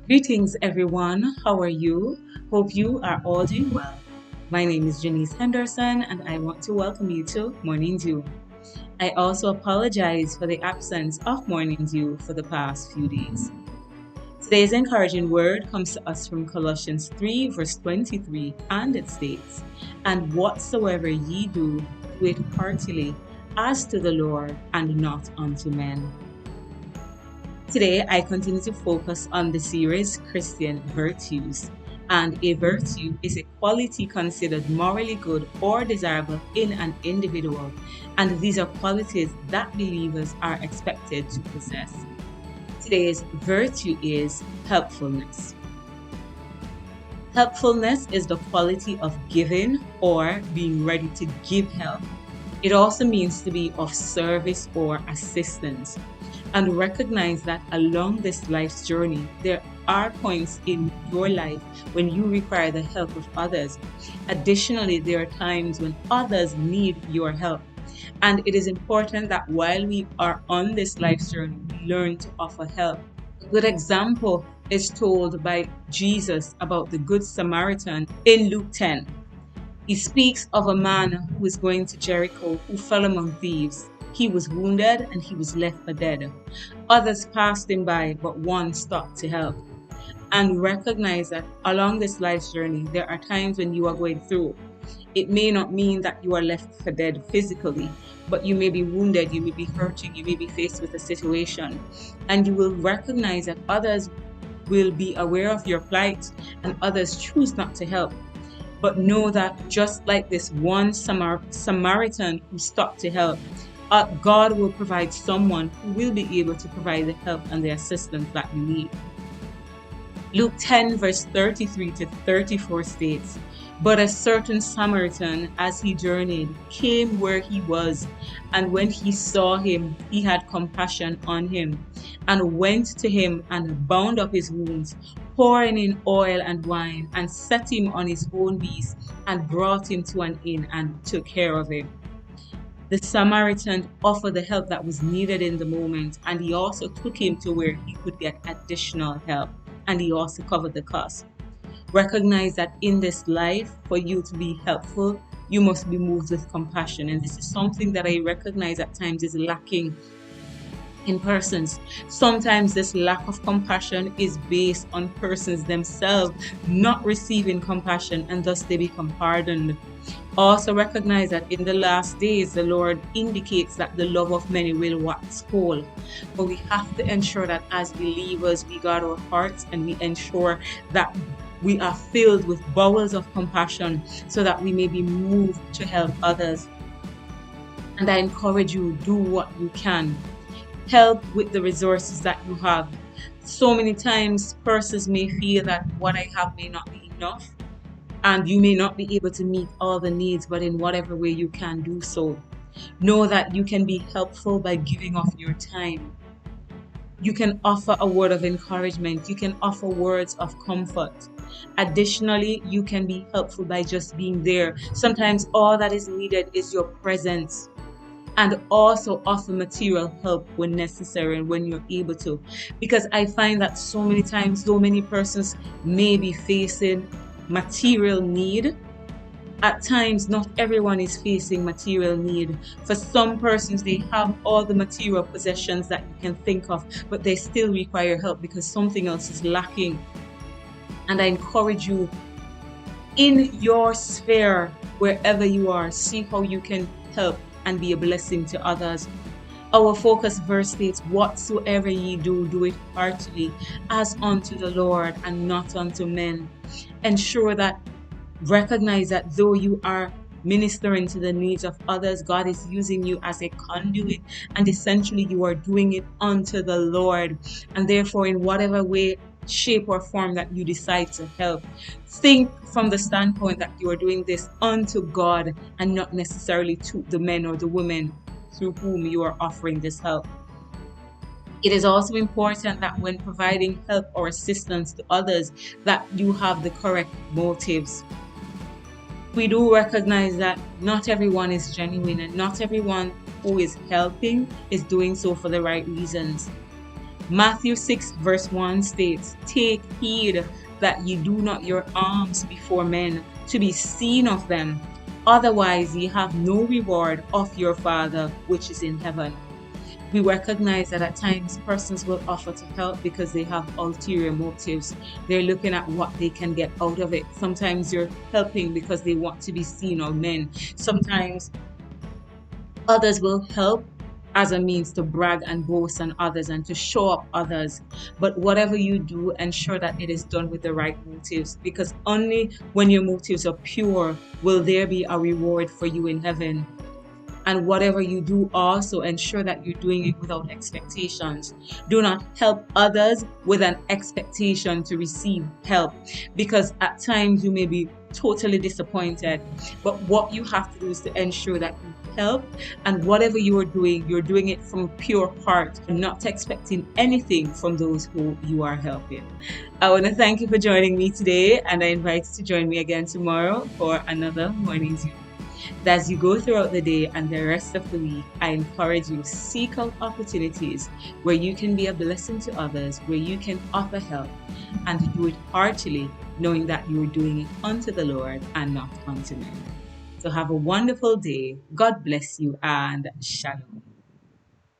Greetings, everyone. How are you? Hope you are all doing well. My name is Janice Henderson, and I want to welcome you to Morning Dew. I also apologize for the absence of Morning Dew for the past few days. Today's encouraging word comes to us from Colossians 3, verse 23, and it states, "And whatsoever ye do, do it heartily, as to the Lord, and not unto men." Today, I continue to focus on the series Christian Virtues. And a virtue is a quality considered morally good or desirable in an individual. And these are qualities that believers are expected to possess. Today's virtue is helpfulness. Helpfulness is the quality of giving or being ready to give help. It also means to be of service or assistance. And recognize that along this life's journey, there are points in your life when you require the help of others. Additionally, there are times when others need your help. And it is important that while we are on this life's journey, we learn to offer help. A good example is told by Jesus about the Good Samaritan in Luke 10. He speaks of a man who was going to Jericho who fell among thieves. He was wounded and he was left for dead. Others passed him by, but one stopped to help. And recognize that along this life's journey, there are times when you are going through. It may not mean that you are left for dead physically, but you may be wounded, you may be hurting, you may be faced with a situation. And you will recognize that others will be aware of your plight and others choose not to help. But know that just like this one Samaritan who stopped to help, God will provide someone who will be able to provide the help and the assistance that you need. Luke 10 verse 33 to 34 states, "But a certain Samaritan, as he journeyed, came where he was, and when he saw him, he had compassion on him, and went to him and bound up his wounds, pouring in oil and wine, and set him on his own beast, and brought him to an inn, and took care of him." The Samaritan offered the help that was needed in the moment, and he also took him to where he could get additional help, and he also covered the cost. Recognize that in this life, for you to be helpful, you must be moved with compassion, and this is something that I recognize at times is lacking in persons. Sometimes this lack of compassion is based on persons themselves not receiving compassion, and thus they become hardened. Also recognize that in the last days, the Lord indicates that the love of many will wax cold. But we have to ensure that as believers, we guard our hearts and we ensure that we are filled with bowels of compassion so that we may be moved to help others. And I encourage you, do what you can. Help with the resources that you have. So many times, persons may feel that what I have may not be enough, and you may not be able to meet all the needs, but in whatever way you can do so. Know that you can be helpful by giving of your time. You can offer a word of encouragement. You can offer words of comfort. Additionally, you can be helpful by just being there. Sometimes all that is needed is your presence. And also offer material help when necessary and when you're able to. Because I find that so many times, so many persons may be facing material need. At times, not everyone is facing material need. For some persons, they have all the material possessions that you can think of, but they still require help because something else is lacking. And I encourage you, in your sphere, wherever you are, see how you can help and be a blessing to others. Our focus verse states, "Whatsoever ye do, do it heartily, as unto the Lord and not unto men." Ensure that, recognize that though you are ministering to the needs of others, God is using you as a conduit, and essentially you are doing it unto the Lord. And therefore, in whatever way, shape or form that you decide to help, think from the standpoint that you are doing this unto God and not necessarily to the men or the women through whom you are offering this help. It is also important that when providing help or assistance to others, that you have the correct motives. We do recognize that not everyone is genuine, and not everyone who is helping is doing so for the right reasons. Matthew 6 verse 1 states, "Take heed that ye do not your alms before men to be seen of them. Otherwise ye have no reward of your Father which is in heaven." We recognize that at times persons will offer to help because they have ulterior motives. They're looking at what they can get out of it. Sometimes you're helping because they want to be seen of men. Sometimes others will help as a means to brag and boast on others and to show up others. But whatever you do, ensure that it is done with the right motives, because only when your motives are pure will there be a reward for you in heaven. And whatever you do, also ensure that you're doing it without expectations. Do not help others with an expectation to receive help, because at times you may be totally disappointed. But what you have to do is to ensure that you help, and whatever you're doing it from a pure heart, and not expecting anything from those who you are helping. I want to thank you for joining me today, and I invite you to join me again tomorrow for another Morning's View. As you go throughout the day and the rest of the week, I encourage you, seek out opportunities where you can be a blessing to others, where you can offer help, and do it heartily, knowing that you are doing it unto the Lord and not unto men. So have a wonderful day. God bless you, and shalom.